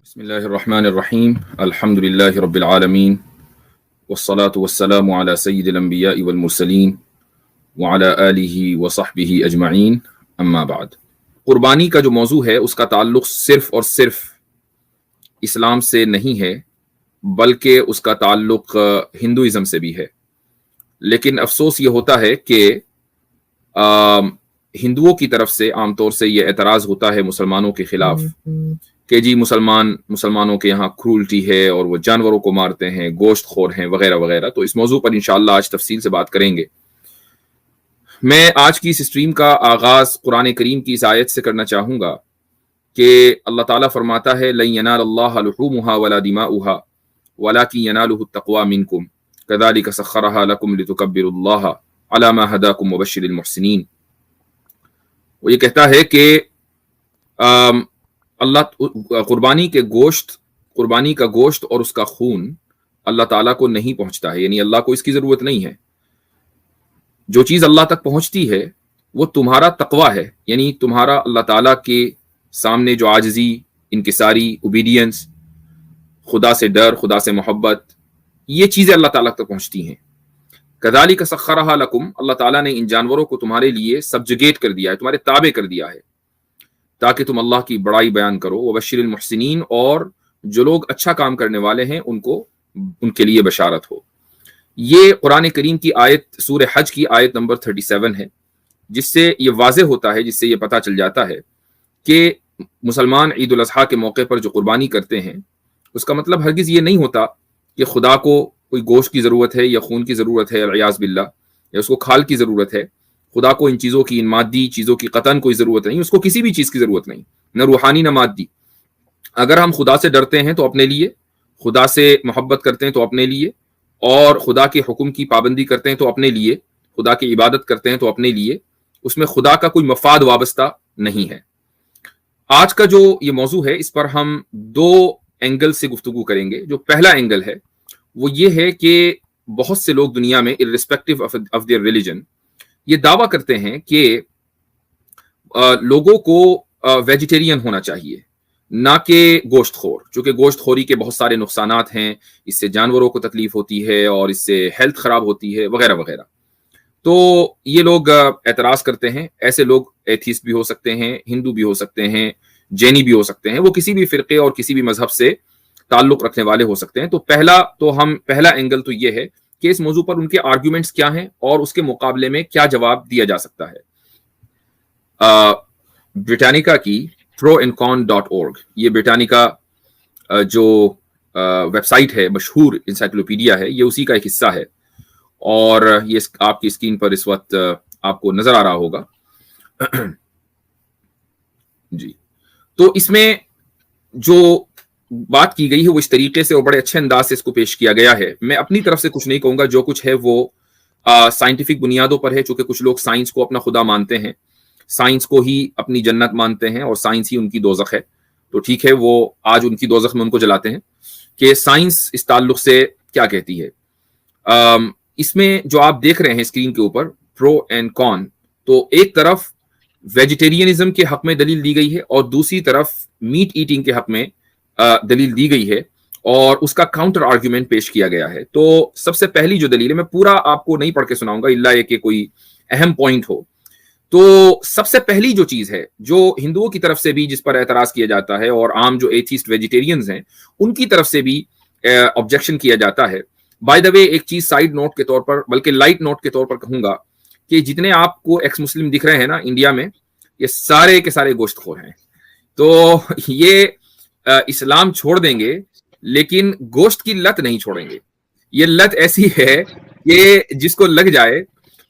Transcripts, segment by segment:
बिस्मिल्लाहिर्रहमानिर्रहीम अल्हम्दुलिल्लाहि रब्बिल आलमीन वस्सलातु वस्सलामु अला सय्यिदिल अंबिया'i वल मुरसलीन व अला आलिहि व सहबिहि अजमईन अम्मा बाद। कुर्बानी का जो मौजू है उसका ताल्लुक सिर्फ और सिर्फ इस्लाम से नहीं है, बल्कि उसका ताल्लुक हिंदुइज्म से भी है। लेकिन अफसोस ये होता है कि हिंदुओं की तरफ से आमतौर से ये एतराज़ होता है मुसलमानों के खिलाफ कि जी मुसलमानों के यहाँ क्रूल्टी है और वो जानवरों को मारते हैं, गोश्त खोर हैं, वगैरह वगैरह। तो इस मौजू पर इंशाअल्लाह आज तफसील से बात करेंगे। मैं आज की इस स्ट्रीम का आगाज कुरान करीम की इस आयत से करना चाहूँगा कि अल्लाह ताला फरमाता है, लन यनालल्लाह लुहूमुहा वला दिमाउहा वलाकिन यनालुहु तक़वा मिनकुम कज़ालिका सख्खरहा लकुम लितुकब्बिरुल्लाह अला मा हदाकुम वबश्शिरिल मुहसिनीन। वो ये कहता है कि अल्लाह कुर्बानी का गोश्त और उसका खून अल्लाह ताला को नहीं पहुंचता है, यानी अल्लाह को इसकी जरूरत नहीं है। जो चीज अल्लाह तक पहुंचती है वो तुम्हारा तकवा है, यानी तुम्हारा अल्लाह ताला के सामने जो आजिजी, इनकिसारी, ओबीडियंस, खुदा से डर, खुदा से मोहब्बत, ये चीजें अल्लाह ताला तक पहुंचती हैं। कज़ालिका सख्खरहा लकुम, अल्लाह ताला ने इन जानवरों को तुम्हारे लिए सब्जुगेट कर दिया है, तुम्हारे ताबे कर दिया है, ताकि तुम अल्लाह की बड़ाई बयान करो। वबश्शिरिल मुहसिनीन, और जो लोग अच्छा काम करने वाले हैं उनके लिए बशारत हो। ये कुरान करीम की आयत सूरह हज की आयत नंबर 37 है, जिससे ये वाज़ेह होता है, जिससे ये पता चल जाता है कि मुसलमान ईद उल अज़हा के मौके पर जो कुर्बानी करते हैं उसका मतलब हरगिज़ ये नहीं होता कि खुदा को कोई गोश्त की ज़रूरत है या खून की ज़रूरत है, अलियाज़ बिल्लाह, या उसको खाल की ज़रूरत है। खुदा को इन चीज़ों की, इन मादी चीज़ों की कतन कोई ज़रूरत नहीं, उसको किसी भी चीज़ की ज़रूरत नहीं, न रूहानी न मादी। अगर हम खुदा से डरते हैं तो अपने लिए, खुदा से मोहब्बत करते हैं तो अपने लिए, और खुदा के हुक्म की पाबंदी करते हैं तो अपने लिए, खुदा की इबादत करते हैं तो अपने लिए, उसमें खुदा का कोई मफाद वाबस्ता नहीं है। आज का जो ये मौजू है इस पर हम दो एंगल से गुफ्तगू करेंगे। जो पहला एंगल है वो ये है कि बहुत से लोग दुनिया में इर्रिस्पेक्टिव ऑफ देयर रिलीजन ये दावा करते हैं कि लोगों को वेजिटेरियन होना चाहिए, ना कि गोश्तखोर, चूंकि गोश्तखोरी के बहुत सारे नुकसानात हैं, इससे जानवरों को तकलीफ होती है और इससे हेल्थ खराब होती है, वगैरह वगैरह। तो ये लोग एतराज करते हैं। ऐसे लोग एथीस्ट भी हो सकते हैं, हिंदू भी हो सकते हैं, जैनी भी हो सकते हैं, वो किसी भी फिरके और किसी भी मजहब से ताल्लुक रखने वाले हो सकते हैं। तो पहला एंगल तो ये है कि इस मौजू पर उनके आर्ग्यूमेंट्स क्या हैं और उसके मुकाबले में क्या जवाब दिया जा सकता है। ब्रिटानिका की proandcon.org, ये ब्रिटानिका जो वेबसाइट है, मशहूर इंसाइक्लोपीडिया है, ये उसी का एक हिस्सा है, और ये आपकी स्क्रीन पर इस वक्त आपको नजर आ रहा होगा जी। तो इसमें जो बात की गई है वो इस तरीके से और बड़े अच्छे अंदाज से इसको पेश किया गया है। मैं अपनी तरफ से कुछ नहीं कहूंगा, जो कुछ है वो साइंटिफिक बुनियादों पर है, चूंकि कुछ लोग साइंस को अपना खुदा मानते हैं, साइंस को ही अपनी जन्नत मानते हैं और साइंस ही उनकी दोजख है। तो ठीक है, वो आज उनकी दोजख में उनको जलाते हैं कि साइंस इस ताल्लुक से क्या कहती है। इसमें जो आप देख रहे हैं स्क्रीन के ऊपर, प्रो एंड कॉन, तो एक तरफ वेजिटेरियनिज्म के हक में दलील दी गई है और दूसरी तरफ मीट ईटिंग के हक में दलील दी गई है, और उसका काउंटर आर्ग्यूमेंट पेश किया गया है। तो सबसे पहली जो दलील है, मैं पूरा आपको नहीं पढ़ के सुनाऊंगा इल्ला ये कि कोई अहम पॉइंट हो। तो सबसे पहली जो चीज है, जो हिंदुओं की तरफ से भी जिस पर एतराज किया जाता है और आम जो एथीस्ट वेजिटेरियंस हैं उनकी तरफ से भी ऑब्जेक्शन किया जाता है। बाय द वे, एक चीज साइड नोट के तौर पर, बल्कि लाइट नोट के तौर पर कहूंगा कि जितने आपको एक्स मुस्लिम दिख रहे हैं ना इंडिया में, ये सारे के सारे गोश्तखोर हैं। तो ये इस्लाम छोड़ देंगे लेकिन गोश्त की लत नहीं छोड़ेंगे। ये लत ऐसी है कि जिसको लग जाए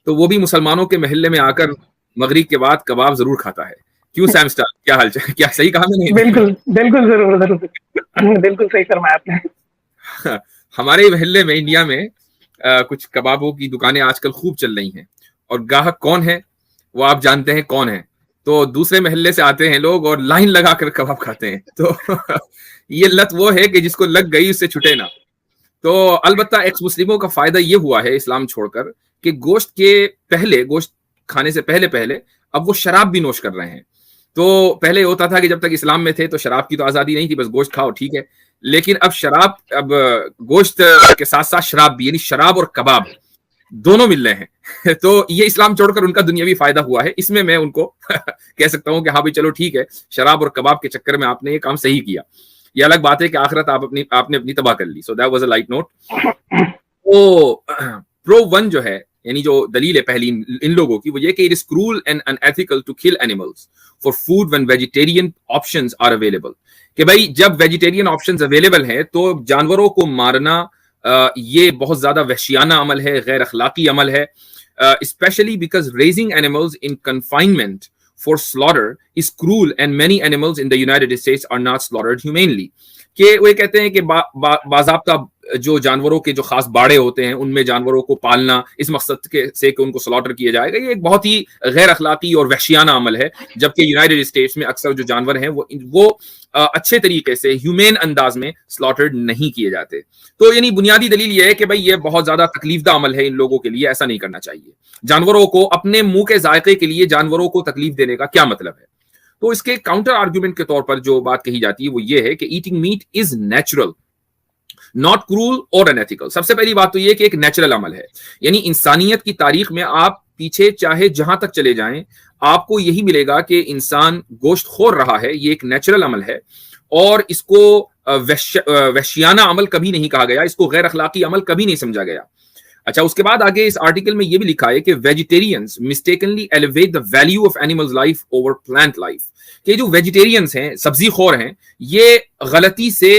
तो वो भी मुसलमानों के महल्ले में आकर मगरिब के बाद कबाब जरूर खाता है। क्यों सैम स्टार, क्या हाल चाल, क्या सही कहा मैंने? बिल्कुल बिल्कुल, जरूर जरूर, बिल्कुल सही फरमाया आपने। हमारे महल्ले में इंडिया में कुछ कबाबों की दुकानें आजकल खूब चल रही हैं, और ग्राहक कौन है वो आप जानते हैं कौन है। तो दूसरे महल्ले से आते हैं लोग और लाइन लगाकर कबाब खाते हैं। तो ये लत वो है कि जिसको लग गई उससे छुटे ना। तो अलबत्ता एक्स मुस्लिमों का फायदा ये हुआ है इस्लाम छोड़कर कि गोश्त खाने से पहले अब वो शराब भी नोश कर रहे हैं। تو پہلے ہوتا تھا کہ جب تک اسلام میں تھے تو شراب کی تو آزادی نہیں تھی, بس گوشت کھاؤ ٹھیک ہے, لیکن اب گوشت کے ساتھ ساتھ شراب بھی, یعنی شراب اور کباب دونوں مل رہے ہیں. تو یہ اسلام چھوڑ کر ان کا دنیاوی فائدہ ہوا ہے. اس میں ان کو کہہ سکتا ہوں کہ ہاں بھائی چلو ٹھیک ہے, شراب اور کباب کے چکر میں آپ نے یہ کام صحیح کیا. یہ الگ بات ہے کہ آخرت آپ نے اپنی تباہ کر لی. So that was a light note. تو پرو 1 جو ہے, یعنی جو دلیل ہے پہلی ان لوگوں کی, وہ یہ کہ it is cruel and unethical to kill animals for food when vegetarian options are available. کہ بھائی جب ویجیٹیرین آپشنز اویلیبل ہیں تو جانوروں کو مارنا یہ بہت زیادہ وحشیانہ عمل ہے, غیر اخلاقی عمل ہے, especially because raising animals in confinement for slaughter is cruel and many animals in the United States are not slaughtered humanely. کہ وہ یہ کہتے ہیں کہ باضابطہ جو جانوروں کے جو خاص باڑے ہوتے ہیں ان میں جانوروں کو پالنا اس مقصد سے کہ ان کو سلاٹر کیا جائے گا, یہ ایک بہت ہی غیر اخلاقی اور وحشیانہ عمل ہے. جبکہ یونائٹڈ اسٹیٹس میں اکثر جو جانور ہیں وہ اچھے طریقے سے ہیومین انداز میں سلاٹرڈ نہیں کیے جاتے. تو یعنی بنیادی دلیل یہ ہے کہ بھائی یہ بہت زیادہ تکلیف دہ عمل ہے ان لوگوں کے لیے, ایسا نہیں کرنا چاہیے. جانوروں کو اپنے منہ کے ذائقے کے لیے جانوروں کو تکلیف دینے کا کیا مطلب ہے؟ تو اس کے کاؤنٹر آرگومنٹ کے طور پر جو بات کہی جاتی ہے وہ یہ ہے کہ eating meat is natural not cruel اور انیتھیکل. سب سے پہلی بات تو یہ کہ ایک نیچرل عمل ہے, یعنی انسانیت کی تاریخ میں آپ پیچھے چاہے جہاں تک چلے جائیں آپ کو یہی ملے گا کہ انسان گوشت خور رہا ہے. یہ ایک نیچرل عمل ہے اور اس کو وحشیانہ عمل کبھی نہیں کہا گیا, اس کو غیر اخلاقی عمل کبھی نہیں سمجھا گیا. اچھا, اس کے بعد آگے اس آرٹیکل میں یہ بھی لکھا ہے کہ vegetarians mistakenly elevate the value of animals life over plant life. کہ جو ویجیٹیرینز ہیں, سبزی خور ہیں, یہ غلطی سے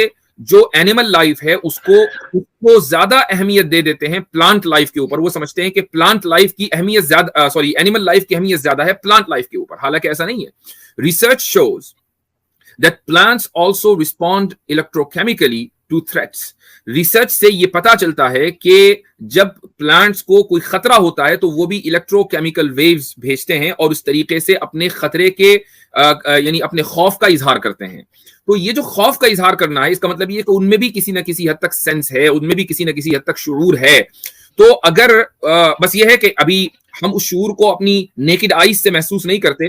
جو اینیمل لائف ہے اس کو زیادہ اہمیت دے دیتے ہیں پلانٹ لائف کے اوپر. وہ سمجھتے ہیں کہ پلانٹ لائف کی اہمیت زیادہ اینیمل لائف کی اہمیت زیادہ ہے پلانٹ لائف کے اوپر, حالانکہ ایسا نہیں ہے. Research shows that plants also respond electrochemically to threats. Research سے یہ پتا چلتا ہے کہ جب پلانٹس کو کوئی خطرہ ہوتا ہے تو وہ بھی الیکٹرو کیمیکل ویوز بھیجتے ہیں اور اس طریقے سے اپنے خطرے کے یعنی اپنے خوف کا اظہار کرتے ہیں. تو یہ جو خوف کا اظہار کرنا ہے اس کا مطلب یہ کہ ان میں بھی کسی نہ کسی حد تک سینس ہے, ان میں بھی کسی نہ کسی حد تک شعور ہے. تو اگر بس یہ ہے کہ ابھی ہم اس شعور کو اپنی نیکڈ آئیز سے محسوس نہیں کرتے,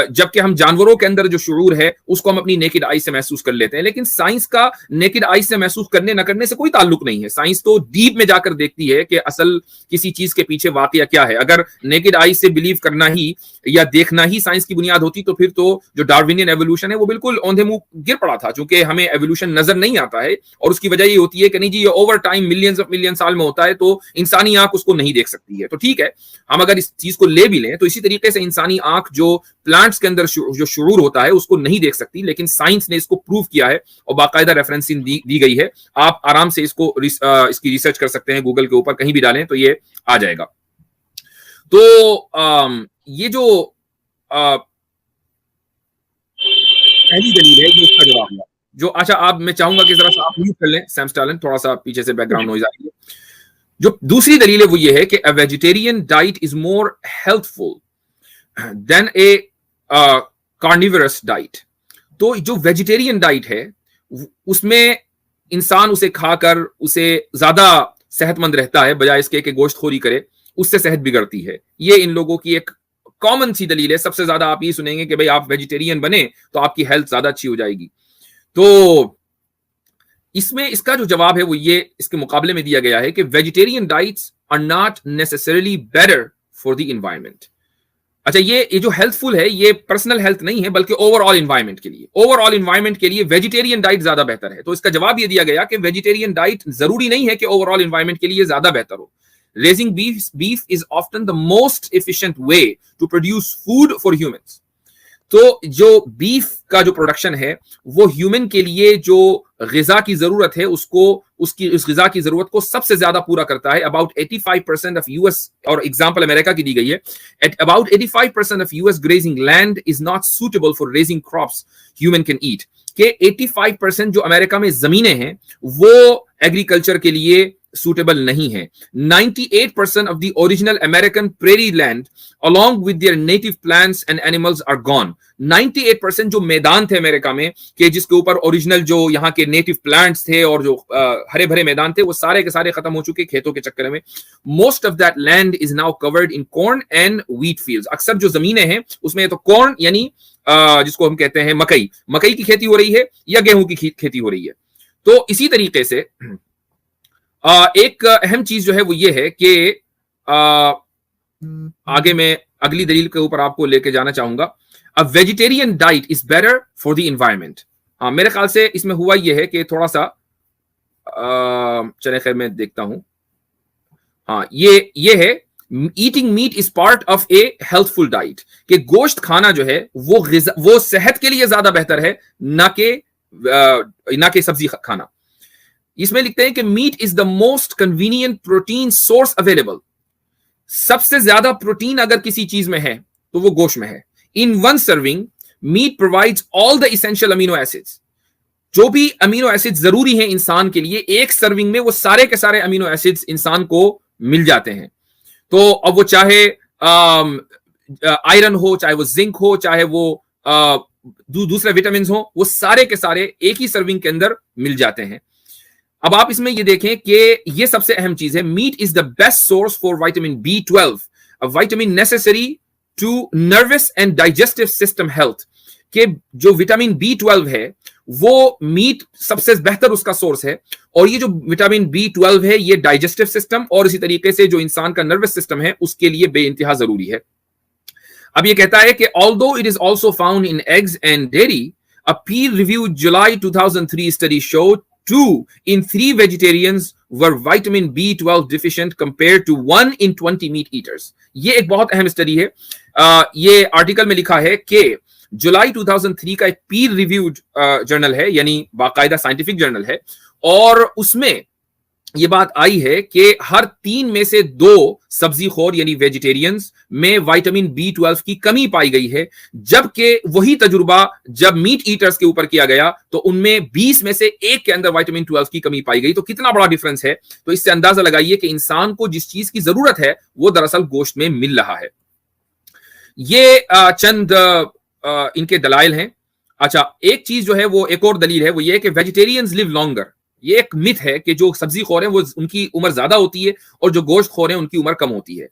جبکہ ہم جانوروں کے اندر جو شعور ہے اس کو ہم اپنی نیکڈ آئیز سے محسوس کر لیتے ہیں. لیکن سائنس کا نیکڈ آئیز سے محسوس کرنے نہ کرنے سے کوئی تعلق نہیں ہے. سائنس تو ڈیپ میں جا کر دیکھتی ہے کہ اصل کسی چیز کے پیچھے واقعہ کیا ہے. اگر نیکڈ آئیز سے بلیو کرنا ہی یا دیکھنا ہی سائنس کی بنیاد ہوتی تو پھر تو جو ڈارونین ایوولوشن ہے وہ بالکل اوندھے منہ گر پڑا تھا, چونکہ ہمیں ایوولوشن نظر نہیں آتا ہے اور اس کی وجہ یہ ہوتی ہے کہ نہیں جی یہ over time millions of million سال میں ہوتا ہے تو انسانی آنکھ اس کو نہیں دیکھ سکتی ہے. تو ٹھیک ہے, ہم اگر اس چیز کو لے بھی لیں تو اسی طریقے سے انسانی آنکھ جو پلانٹس کے اندر جو شعور ہوتا ہے اس کو نہیں دیکھ سکتی, لیکن سائنس نے اس کو پروو کیا ہے اور باقاعدہ ریفرنسنگ دی گئی ہے. آپ آرام سے اس کی ریسرچ کر سکتے ہیں, گوگل کے اوپر کہیں بھی ڈالیں تو یہ آ جائے گا. تو یہ جو پہلی دلیل ہے جو اس کا جواب ہے جو اچھا آپ میں چاہوں گا کہ ذرا سا آپ میوٹ کر لیں سیم سٹالن, تھوڑا سا پیچھے سے بیک گراؤنڈ نوائز آ رہی ہے. جو دوسری دلیل ہے وہ یہ ہے کہ a vegetarian diet is more healthful than a carnivorous diet. تو جو ویجیٹیرین ڈائٹ ہے اس میں انسان اسے کھا کر اسے زیادہ صحت مند رہتا ہے بجائے اس کے کہ گوشت خوری کرے, اس سے صحت بگڑتی ہے. یہ ان لوگوں کی ایک کامن سی دلیل ہے. سب سے زیادہ آپ یہ سنیں گے کہ بھئی آپ ویجیٹیرین بنے تو آپ کی ہیلتھ زیادہ اچھی ہو جائے گی. تو اس میں اس کا جو جواب ہے وہ یہ اس کے مقابلے میں دیا گیا ہے کہ vegetarian diets are not necessarily better for the environment. اچھا, یہ جو ہیلتھ فل ہے یہ پرسنل ہیلتھ نہیں ہے بلکہ اوور آل انوائرمنٹ کے لیے ویجیٹیرین ڈائٹ زیادہ بہتر ہے. تو اس کا جواب یہ دیا گیا کہ ویجیٹیرین ڈائٹ ضروری نہیں ہے کہ اوور آل انوائرمنٹ کے لیے زیادہ بہتر ہو. Raising beef is often the most efficient way to produce food for humans. تو جو بیف کا جو پروڈکشن ہے وہ ہیومن کے لیے جو غذا کی ضرورت ہے اس غذا کی ضرورت کو سب سے زیادہ پورا کرتا ہے. About 85% of US اور ایگزامپل امریکہ کی دی گئی ہے. About 85% of US grazing land is not suitable for raising crops human can eat. کہ 85% جو امریکہ میں زمینیں ہیں وہ ایگریکلچر کے لیے suitable نہیں ہے. 98% of the original American prairie land along with their native plants and animals are gone. 98% جو میدان تھے امریکہ میں کہ جس کے اوپر اوریجنل جو یہاں کے نیٹو پلانٹس تھے اور جو ہرے بھرے میدان تھے وہ سارے کے سارے ختم ہو چکے کھیتوں کے چکر میں. Most of that land is now covered in corn and wheat fields. اکثر جو زمینیں ہیں اس میں تو کارن یعنی जिसको हम कहते हैं मकई की खेती हो रही है या गेहूं की खेती हो रही है। तो इसी तरीके से एक अहम चीज जो है वो ये है कि आगे मैं अगली दलील के ऊपर आपको लेके जाना चाहूंगा। A vegetarian diet is better for the environment. मेरे ख्याल से इसमें हुआ ये है कि थोड़ा सा चले खैर मैं देखता हूं। हाँ, ये है eating meat is part of A healthful diet, कि गोश्त खाना जो है वो सेहत के लिए ज्यादा बेहतर है ना कि सब्जी खाना। इसमें लिखते हैं कि meat is the most convenient protein source available. सबसे ज्यादा प्रोटीन अगर किसी चीज में है तो वो गोश्त में है। In one serving meat provides all the essential amino acids. जो भी अमीनो एसिड्स जरूरी हैं इंसान के लिए, एक सर्विंग में वो सारे के सारे अमीनो एसिड्स इंसान को मिल जाते हैं। तो अब वो चाहे आयरन हो, चाहे वो जिंक हो, चाहे वो दूसरे विटामिन हो, वो सारे के सारे एक ही सर्विंग के अंदर मिल जाते हैं। अब आप इसमें ये देखें कि ये सबसे अहम चीज है, meat is the best source for vitamin B12, a vitamin necessary to nervous and digestive system health. के जो विटामिन B12 है वो मीट सबसे बेहतर उसका सोर्स है, और ये जो विटामिन B12 है ये डाइजेस्टिव सिस्टम और इसी तरीके से जो इंसान का नर्वस सिस्टम है उसके लिए बेइंतहा जरूरी है। अब ये कहता है कि although it is also found in eggs and dairy, a peer reviewed July 2003 study showed 2 in 3 vegetarians were vitamin B12 deficient compared to 1 in 20 meat eaters। ये एक बहुत अहम स्टडी है। ये आर्टिकल में लिखा है कि जुलाई 2003 का एक पीर रिव्यूड जर्नल है, यानी बाकायदा साइंटिफिक जर्नल है, और उसमें ये बात आई है कि हर 3 में से 2 सब्जी खोर यानी वेजिटेरियंस में विटामिन B12 की कमी पाई गई है, जबकि वही तजुर्बा जब मीट ईटर्स के ऊपर किया गया तो उनमें 20 में से 1 के अंदर विटामिन 12 की कमी पाई गई। तो कितना बड़ा डिफरेंस है। तो इससे अंदाजा लगाइए कि इंसान को जिस चीज की जरूरत है वो दरअसल गोश्त में मिल रहा है। ये चंद इनके दलाइल हैं। अच्छा, एक चीज जो है वो एक और दलील है, वो ये है कि वेजिटेरियंस लिव लॉन्गर। ये एक मिथ है कि जो सब्जी खोर हैं वो उनकी उम्र ज्यादा होती है और जो गोश्त खोर हैं उनकी उम्र कम होती है।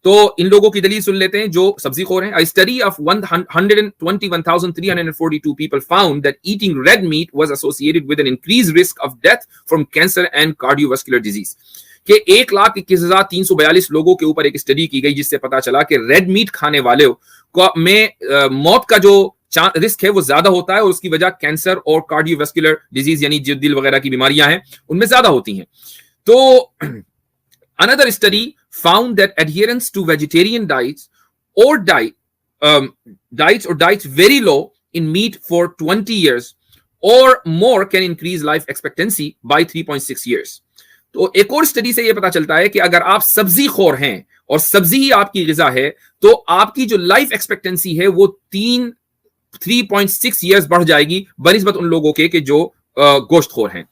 तो इन लोगों की दलील सुन लेते हैं जो सब्जी खोर हैं। A study of 121,342 people found that eating red meat was associated with an increased risk of death from cancer and cardiovascular disease। कि 1,21,342 लोगों के ऊपर एक स्टडी की गई जिससे पता चला कि रेड मीट खाने वाले में मौत का जो रिस्क है वो ज्यादा होता है, और उसकी वजह कैंसर और कार्डियोवास्कुलर डिजीज यानी जो दिल वगैरह की बीमारियां हैं उनमें ज्यादा होती हैं। तो another study found that adherence to vegetarian diets or diets very low in meat for 20 years or more can increase life expectancy by 3.6 years। तो एक और स्टडी से यह पता चलता है कि अगर आप सब्जी खोर हैं और सब्जी ही आपकी गिजा है तो आपकी जो लाइफ एक्सपेक्टेंसी है वो 3.6 years बढ़ जाएगी बनिस्बत उन लोगों के जो गोश्तखोर हैं।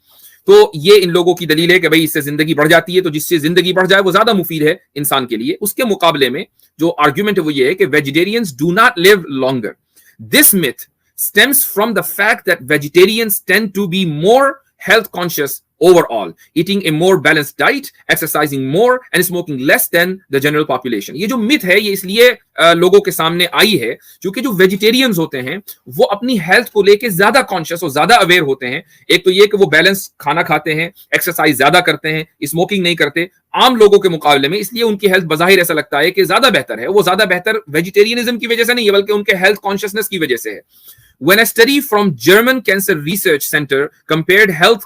तो ये इन लोगों की दलील है कि भाई इससे जिंदगी बढ़ जाती है, तो जिससे जिंदगी बढ़ जाए वो ज्यादा मुफीद है इंसान के लिए। उसके मुकाबले में जो आर्ग्यूमेंट है वो ये है कि vegetarians do not live longer. This myth stems from the fact that vegetarians tend to be more health conscious overall, eating a more balanced diet, exercising more and smoking less than the general population। ये जो myth है ये इसलिए लोगों के सामने आई है क्योंकि जो वेजिटेरियंस होते हैं वो अपनी हेल्थ को लेके ज्यादा कॉन्शियस और ज्यादा अवेयर होते हैं। एक तो ये कि वो बैलेंस खाना खाते हैं, एक्सरसाइज ज्यादा करते हैं, स्मोकिंग नहीं करते आम लोगों के मुकाबले में, इसलिए उनकी हेल्थ बज़ाहिर ऐसा लगता है कि ज्यादा बेहतर है। वो ज्यादा बेहतर वेजिटेरियनिज्म की वजह से नहीं है बल्कि उनके हेल्थ कॉन्शियसनेस की वजह से है। When a study from German Cancer Research Center compared health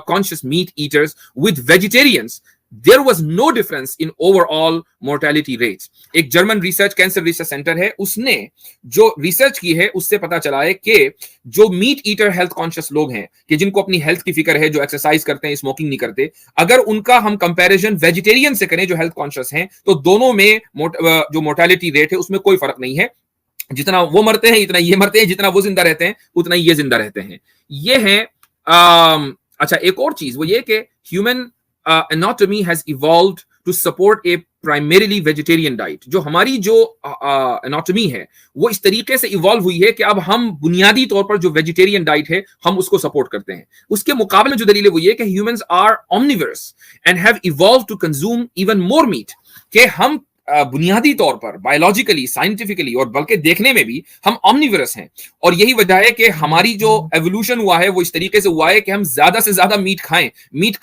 conscious meat eaters with vegetarians, there was no difference in overall mortality rates। एक जर्मन कैंसर रिसर्च सेंटर है, उसने जो रिसर्च की है उससे पता चला है कि जो मीट ईटर हेल्थ कॉन्शियस लोग हैं कि जिनको अपनी हेल्थ की फिक्र है, जो एक्सरसाइज करते हैं, स्मोकिंग नहीं करते, अगर उनका हम कंपैरिजन वेजिटेरियन से करें जो हेल्थ कॉन्शियस हैं तो दोनों में जो मोर्टेलिटी रेट है उसमें कोई फर्क नहीं है। जितना वो मरते हैं इतना ये मरते हैं, जितना वो जिंदा रहते हैं उतना ये जिंदा रहते हैं। ये है अच्छा, एक और चीज वो ये कि human anatomy has evolved to support a primarily vegetarian diet. जो हमारी जो एनाटॉमी है वो इस तरीके से इवॉल्व हुई है कि अब हम बुनियादी तौर पर जो वेजिटेरियन डाइट है हम उसको सपोर्ट करते हैं। उसके मुकाबले में जो दलील है वो ये कि humans are omnivores and have evolved to consume even more meat, कि हम بنیادی طور پر بایولوجیکلی سائنٹیفکلی اور بلکہ دیکھنے میں بھی ہم اومنیورس ہیں، اور یہی وجہ ہے کہ ہماری جو ایوولوشن ہوا ہے وہ اس طریقے سے ہوا ہے کہ ہم زیادہ سے زیادہ میٹ کھائیں. میٹ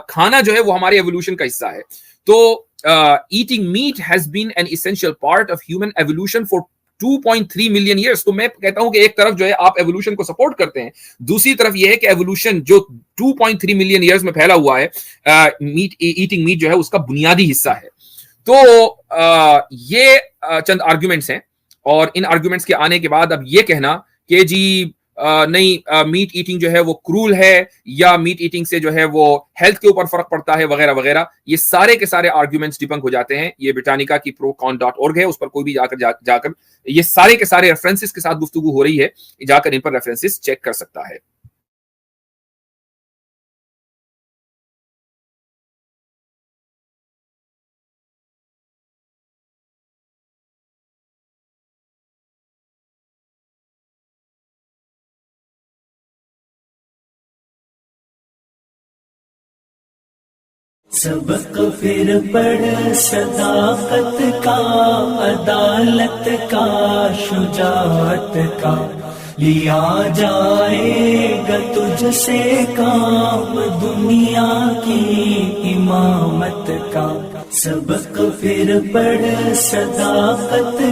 کھانا جو ہے وہ ہمارے ایوولوشن کا حصہ ہے. تو eating meat has been an essential part of human evolution for 2.3 million years. تو میں کہتا ہوں کہ ایک طرف جو ہے آپ ایوولوشن کو سپورٹ کرتے ہیں، دوسری طرف یہ ہے کہ ایوولوشن جو 2.3 ملین ایئرس میں پھیلا ہوا ہے، ایٹنگ میٹ جو ہے اس کا بنیادی حصہ ہے. تو یہ چند آرگیومنٹس ہیں، اور ان آرگیومنٹس کے آنے کے بعد اب یہ کہنا کہ جی نہیں میٹ ایٹنگ جو ہے وہ کرول ہے، یا میٹ ایٹنگ سے جو ہے وہ ہیلتھ کے اوپر فرق پڑتا ہے وغیرہ وغیرہ، یہ سارے کے سارے آرگیومنٹس ڈیبنک ہو جاتے ہیں. یہ برٹانیکا کی procon.org ہے، اس پر کوئی بھی جا کر یہ سارے کے سارے ریفرنسز کے ساتھ گفتگو ہو رہی ہے، جا کر ان پر ریفرنسز چیک کر سکتا ہے. سبق پھر پڑھ صداقت کا، عدالت کا، شجاعت کا، لیا جائے گا تجھ سے کام دنیا کی امامت کا. سبق پھر پڑھ صداقت